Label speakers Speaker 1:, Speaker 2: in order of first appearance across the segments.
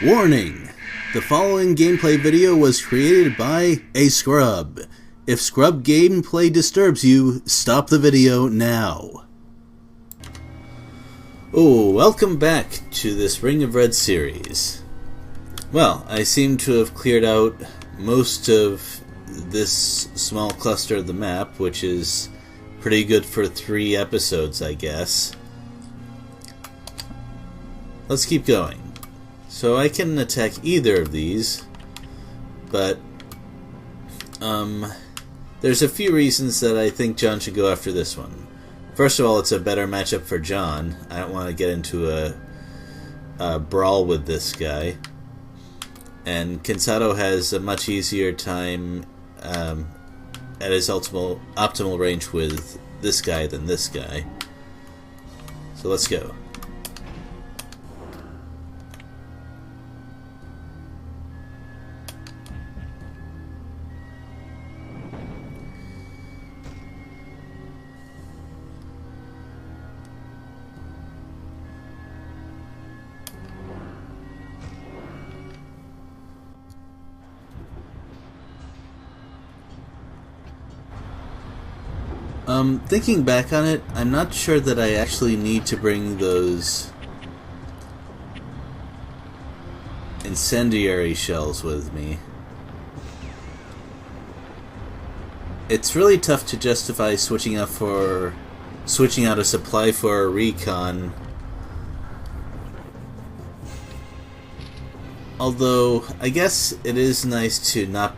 Speaker 1: Warning! The following gameplay video was created by a scrub. If scrub gameplay disturbs you, stop the video now. Oh, welcome back to this Ring of Red series. Well, I seem to have cleared out most of this small cluster of the map, which is pretty good for 3 episodes, I guess. Let's keep going. So I can attack either of these, but there's a few reasons that I think John should go after this one. First of all, it's a better matchup for John. I don't want to get into a brawl with this guy. And Kinsado has a much easier time at his optimal range with this guy than this guy. So let's go. Thinking back on it, I'm not sure that I actually need to bring those incendiary shells with me. It's really tough to justify switching out a supply for a recon. Although, I guess it is nice to not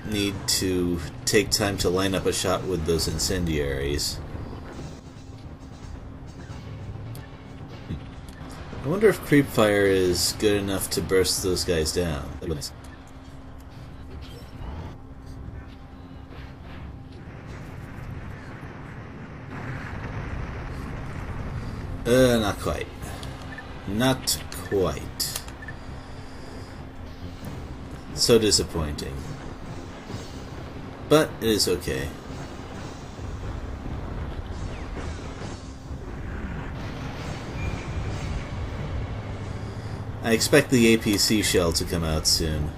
Speaker 1: need to take time to line up a shot with those incendiaries. I wonder if creep fire is good enough to burst those guys down. That'd be nice. Not quite. Not quite. So disappointing. But it is okay. I expect the APC shell to come out soon.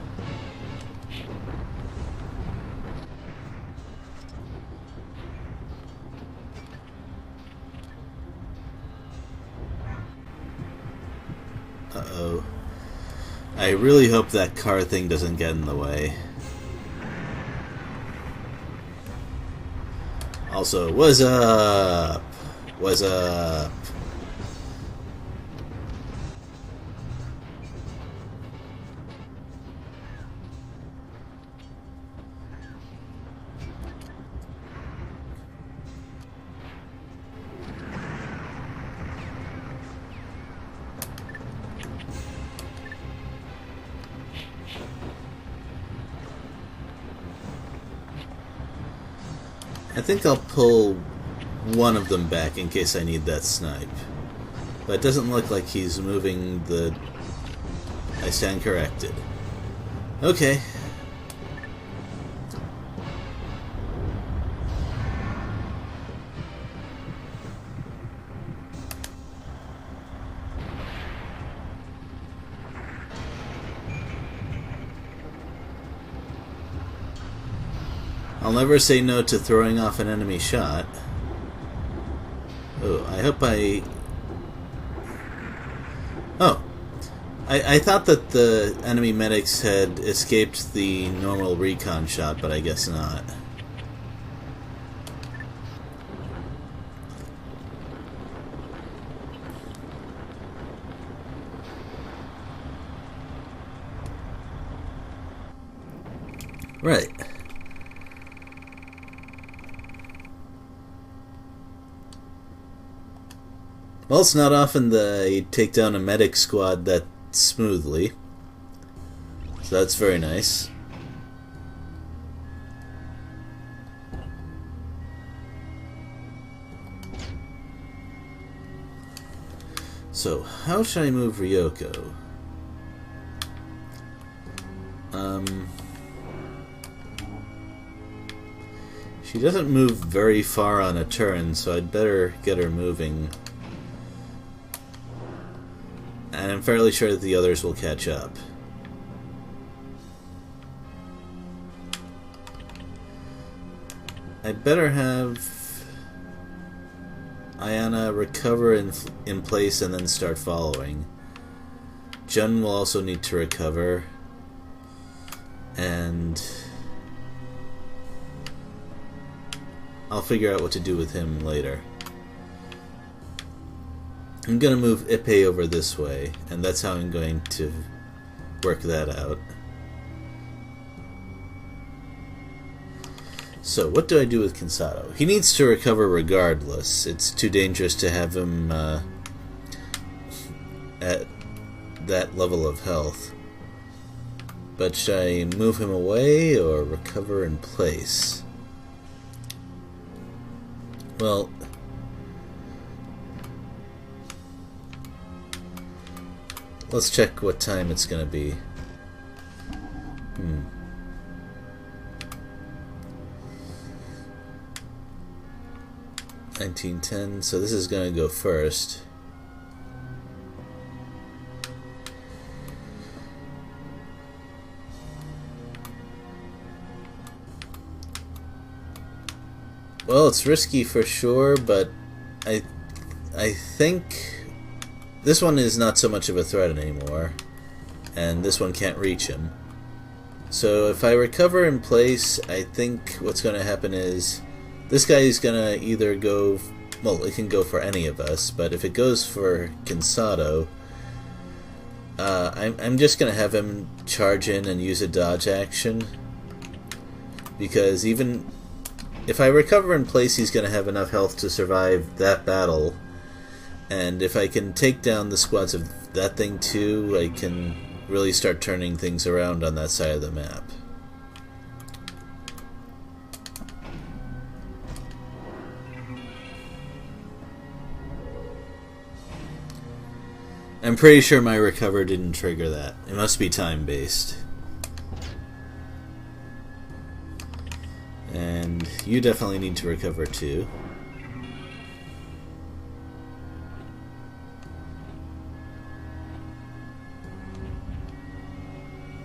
Speaker 1: Uh-oh. I really hope that car thing doesn't get in the way. Also, what's up? What's up? I think I'll pull one of them back in case I need that snipe. But it doesn't look like he's moving the... I stand corrected. Okay. I'll never say no to throwing off an enemy shot. Oh, I hope I... Oh. I thought that the enemy medics had escaped the normal recon shot, but I guess not. Right. Well, it's not often that I take down a medic squad that smoothly. So that's very nice. So, how should I move Ryoko? She doesn't move very far on a turn, so I'd better get her moving and I'm fairly sure that the others will catch up. I better have Ayana recover in place and then start following. Jun will also need to recover, and I'll figure out what to do with him later. I'm going to move Ippei over this way, and that's how I'm going to work that out. So, what do I do with Kinsato? He needs to recover regardless. It's too dangerous to have him at that level of health. But should I move him away or recover in place? Well, let's check what time it's going to be. 1910, so this is going to go first. Well, it's risky for sure, but I think this one is not so much of a threat anymore, and this one can't reach him. So if I recover in place, I think what's going to happen is this guy is going to either go... Well, it can go for any of us, but if it goes for Kinsato, I'm just going to have him charge in and use a dodge action. Because even if I recover in place, he's going to have enough health to survive that battle. And if I can take down the squads of that thing too, I can really start turning things around on that side of the map. I'm pretty sure my recover didn't trigger that. It must be time-based. And you definitely need to recover too.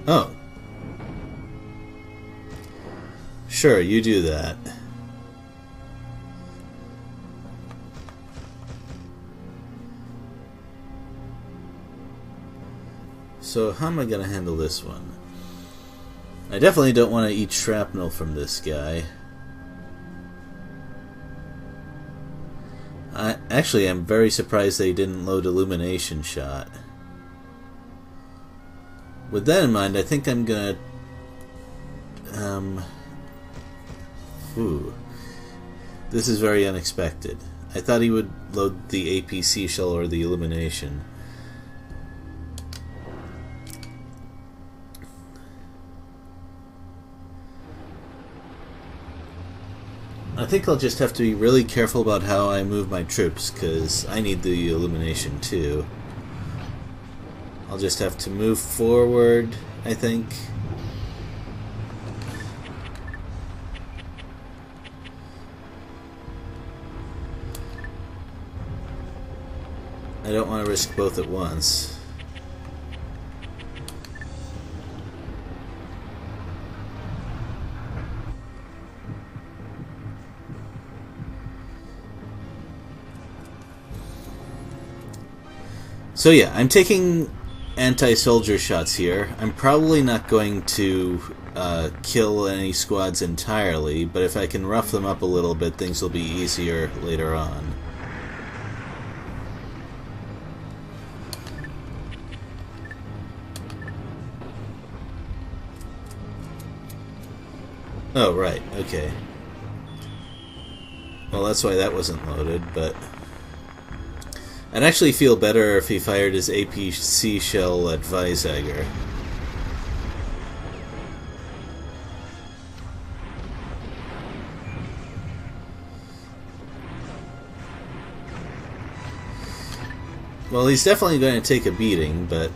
Speaker 1: Oh. Sure, you do that. So how am I going to handle this one? I definitely don't want to eat shrapnel from this guy. Actually, I'm very surprised they didn't load Illumination Shot. With that in mind, I think I'm going to... This is very unexpected. I thought he would load the APC shell or the Illumination. I think I'll just have to be really careful about how I move my troops, because I need the Illumination too. I'll just have to move forward, I think. I don't want to risk both at once. So yeah, I'm taking anti-soldier shots here. I'm probably not going to kill any squads entirely, but if I can rough them up a little bit, things will be easier later on. Oh, right, okay. Well, that's why that wasn't loaded, but... I'd actually feel better if he fired his APC shell at Weizsäcker. Well, he's definitely going to take a beating, but...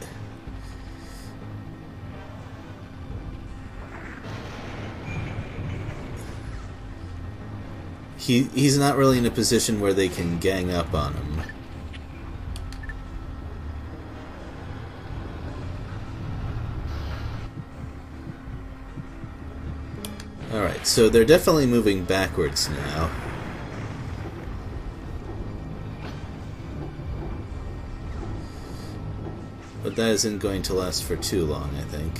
Speaker 1: He's not really in a position where they can gang up on him. Alright, so they're definitely moving backwards now. But that isn't going to last for too long, I think.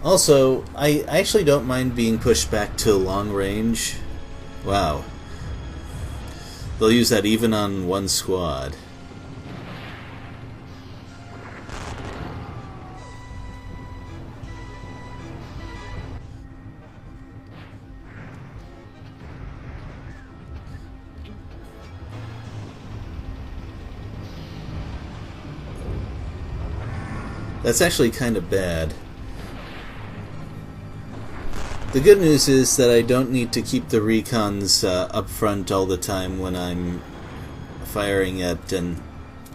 Speaker 1: Also, I actually don't mind being pushed back to long range. Wow. They'll use that even on one squad. That's actually kind of bad. The good news is that I don't need to keep the recons up front all the time when I'm firing at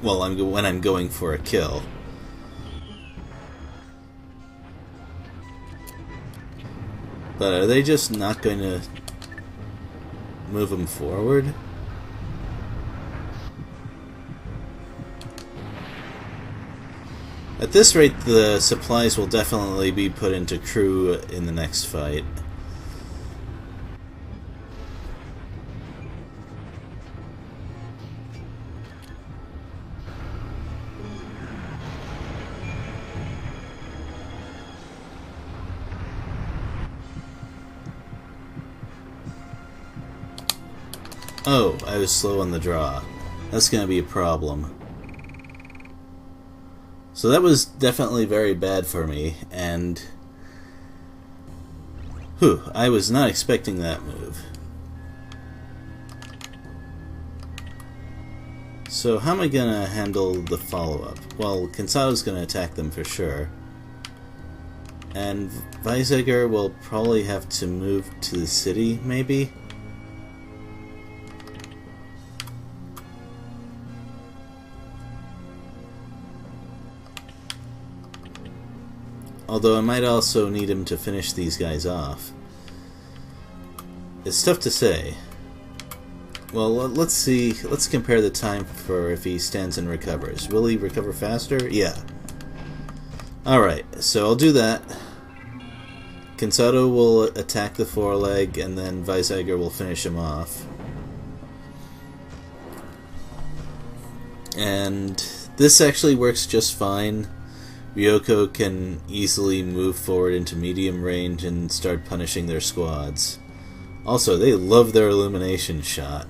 Speaker 1: when I'm going for a kill. But are they just not going to move them forward? At this rate, the supplies will definitely be put into crew in the next fight. Oh, I was slow on the draw. That's going to be a problem. So that was definitely very bad for me, and I was not expecting that move. So how am I gonna handle the follow-up? Well, Cansado's gonna attack them for sure. And Weizsäcker will probably have to move to the city, maybe? Although I might also need him to finish these guys off. It's tough to say. Well, let's see. Let's compare the time for if he stands and recovers. Will he recover faster? Yeah. Alright, so I'll do that. Cansado will attack the foreleg, and then Weizsäcker will finish him off. And this actually works just fine. Ryoko can easily move forward into medium range and start punishing their squads. Also, they love their illumination shot.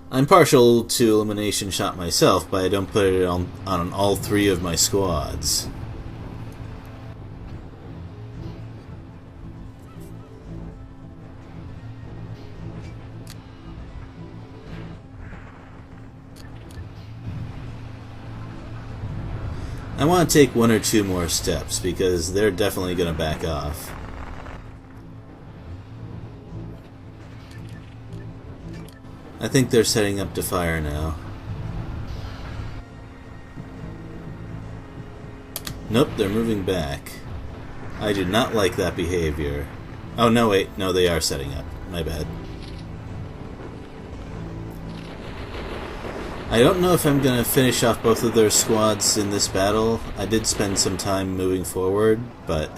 Speaker 1: I'm partial to illumination shot myself, but I don't put it on all three of my squads. I want to take one or two more steps, because they're definitely going to back off. I think they're setting up to fire now. Nope, they're moving back. I do not like that behavior. Oh, no, wait. No, they are setting up. My bad. I don't know if I'm going to finish off both of their squads in this battle. I did spend some time moving forward, but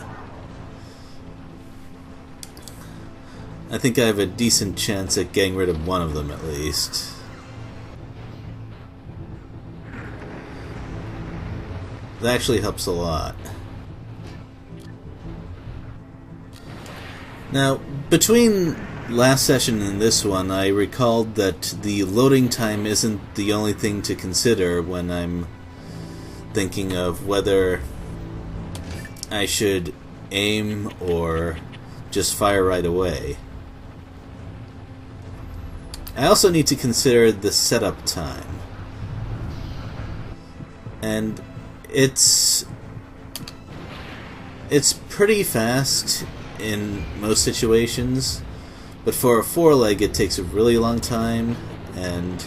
Speaker 1: I think I have a decent chance at getting rid of one of them at least. That actually helps a lot. Now, between last session and this one, I recalled that the loading time isn't the only thing to consider when I'm thinking of whether I should aim or just fire right away. I also need to consider the setup time. And it's pretty fast in most situations. But for a foreleg, it takes a really long time, and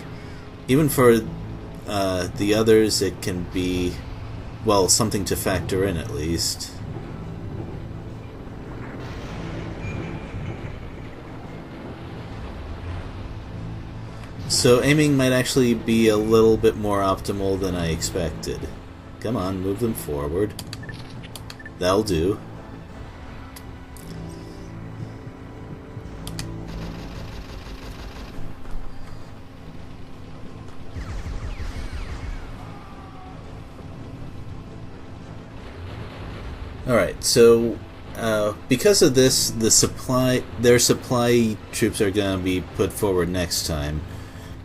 Speaker 1: even for the others, it can be, well, something to factor in at least. So aiming might actually be a little bit more optimal than I expected. Come on, move them forward. That'll do. Alright, so because of this, their supply troops are going to be put forward next time.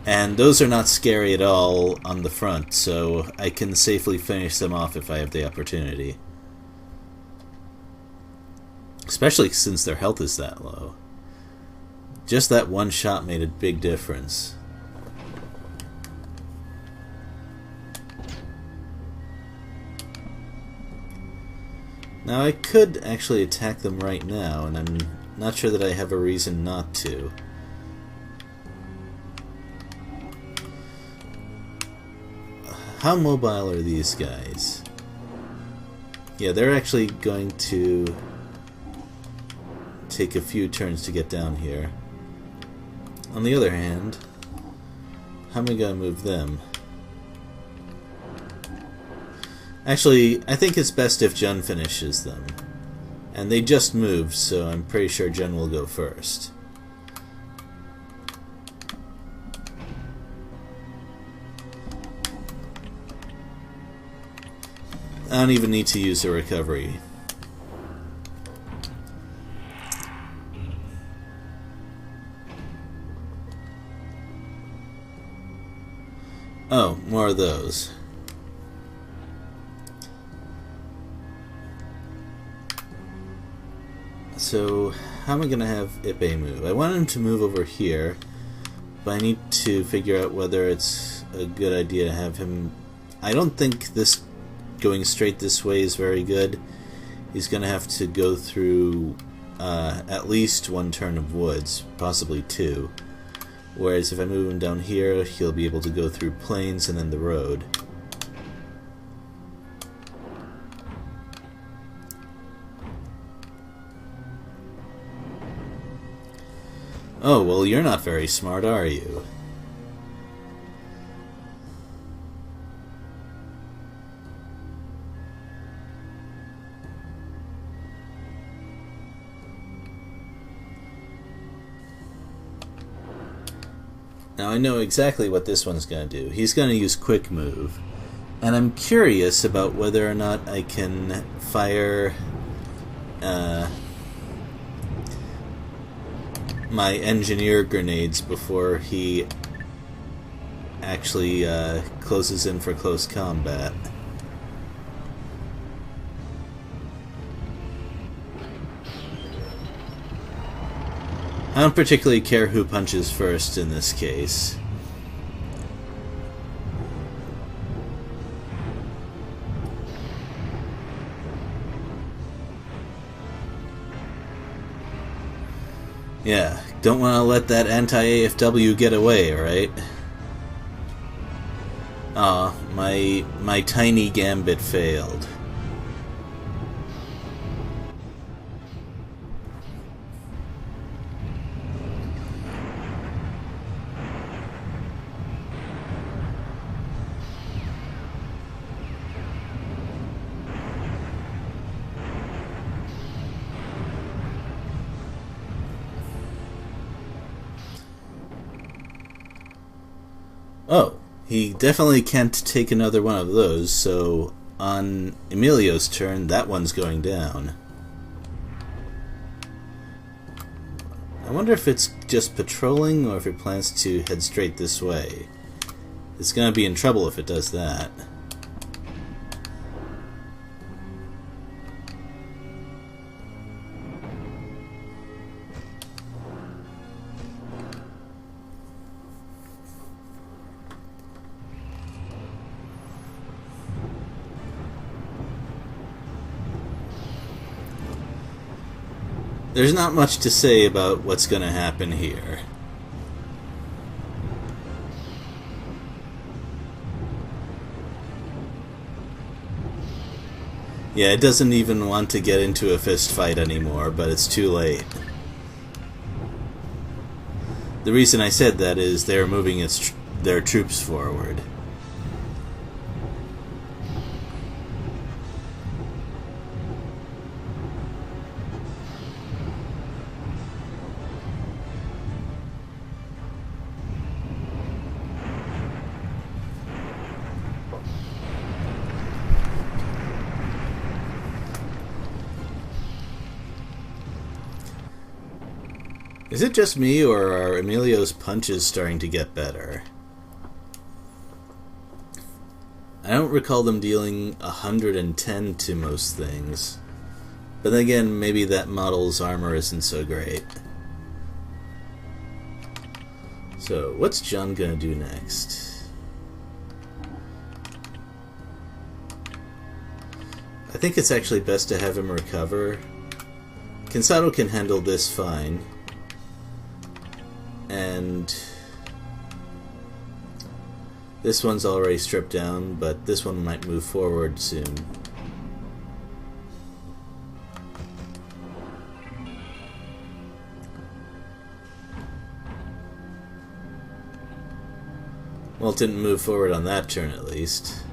Speaker 1: And those are not scary at all on the front, so I can safely finish them off if I have the opportunity. Especially since their health is that low. Just that one shot made a big difference. Now I could actually attack them right now, and I'm not sure that I have a reason not to. How mobile are these guys? Yeah, they're actually going to take a few turns to get down here. On the other hand, how am I going to move them? Actually, I think it's best if Jun finishes them. And they just moved, so I'm pretty sure Jun will go first. I don't even need to use a recovery. Oh, more of those. So, how am I going to have Ippei move? I want him to move over here, but I need to figure out whether it's a good idea to have him... I don't think this going straight this way is very good. He's going to have to go through at least one turn of woods, possibly two. Whereas if I move him down here, he'll be able to go through plains and then the road. Oh, well, you're not very smart, are you? Now I know exactly what this one's going to do. He's going to use Quick Move. And I'm curious about whether or not I can fire my engineer grenades before he actually closes in for close combat. I don't particularly care who punches first in this case. Yeah, don't want to let that anti-AFW get away, right? Aw, my tiny gambit failed. Oh, he definitely can't take another one of those, so on Emilio's turn, that one's going down. I wonder if it's just patrolling or if it plans to head straight this way. It's gonna be in trouble if it does that. There's not much to say about what's going to happen here. Yeah, it doesn't even want to get into a fist fight anymore, but it's too late. The reason I said that is they're moving their troops forward. Is it just me, or are Emilio's punches starting to get better? I don't recall them dealing 110 to most things. But then again, maybe that model's armor isn't so great. So, what's John gonna do next? I think it's actually best to have him recover. Cansado can handle this fine. And this one's already stripped down, but this one might move forward soon. Well, it didn't move forward on that turn at least.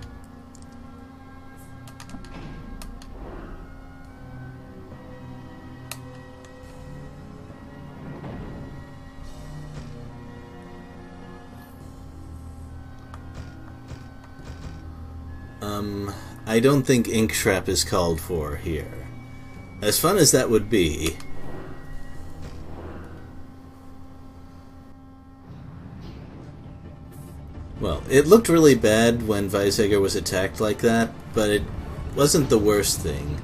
Speaker 1: I don't think Ink Trap is called for here. As fun as that would be, well, it looked really bad when Weizsäcker was attacked like that, but it wasn't the worst thing.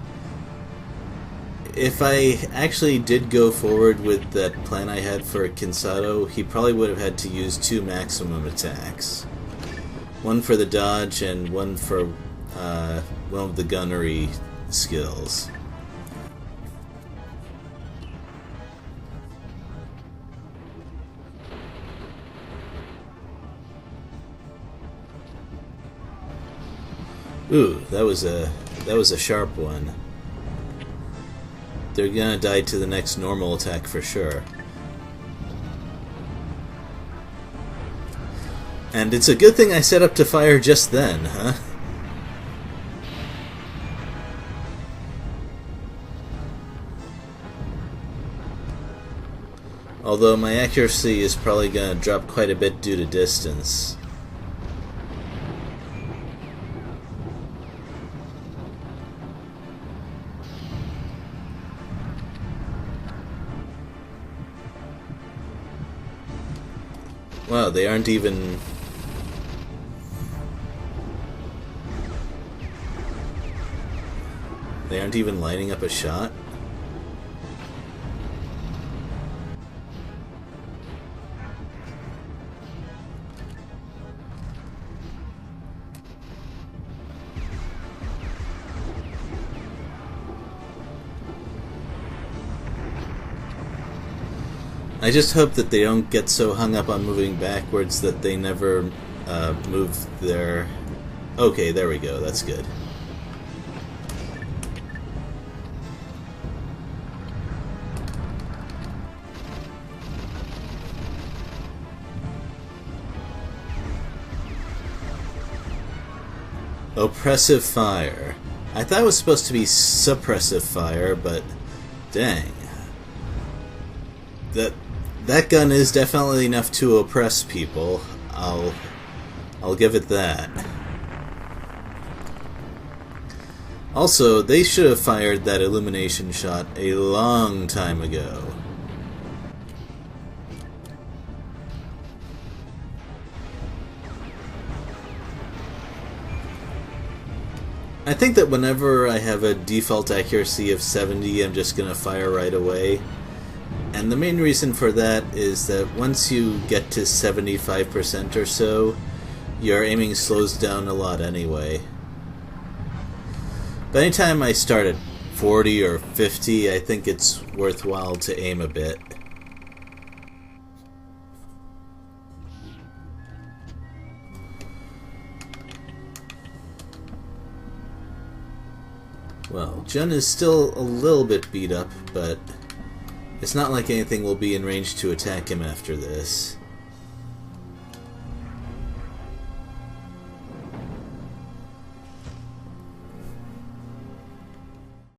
Speaker 1: If I actually did go forward with that plan I had for Cansado, he probably would have had to use 2 maximum attacks. One for the dodge and one for one of the gunnery skills. Ooh, that was a sharp one. They're gonna die to the next normal attack for sure. And it's a good thing I set up to fire just then, huh? Although my accuracy is probably gonna drop quite a bit due to distance. Wow, they aren't even... They aren't even lining up a shot? I just hope that they don't get so hung up on moving backwards that they never move their... Okay, there we go, that's good. Oppressive fire. I thought it was supposed to be suppressive fire, but dang. That gun is definitely enough to oppress people. I'll give it that. Also, they should have fired that illumination shot a long time ago. I think that whenever I have a default accuracy of 70, I'm just gonna fire right away. And the main reason for that is that once you get to 75% or so, your aiming slows down a lot anyway. But anytime I start at 40 or 50, I think it's worthwhile to aim a bit. Well, Jun is still a little bit beat up, but It's not like anything will be in range to attack him after this.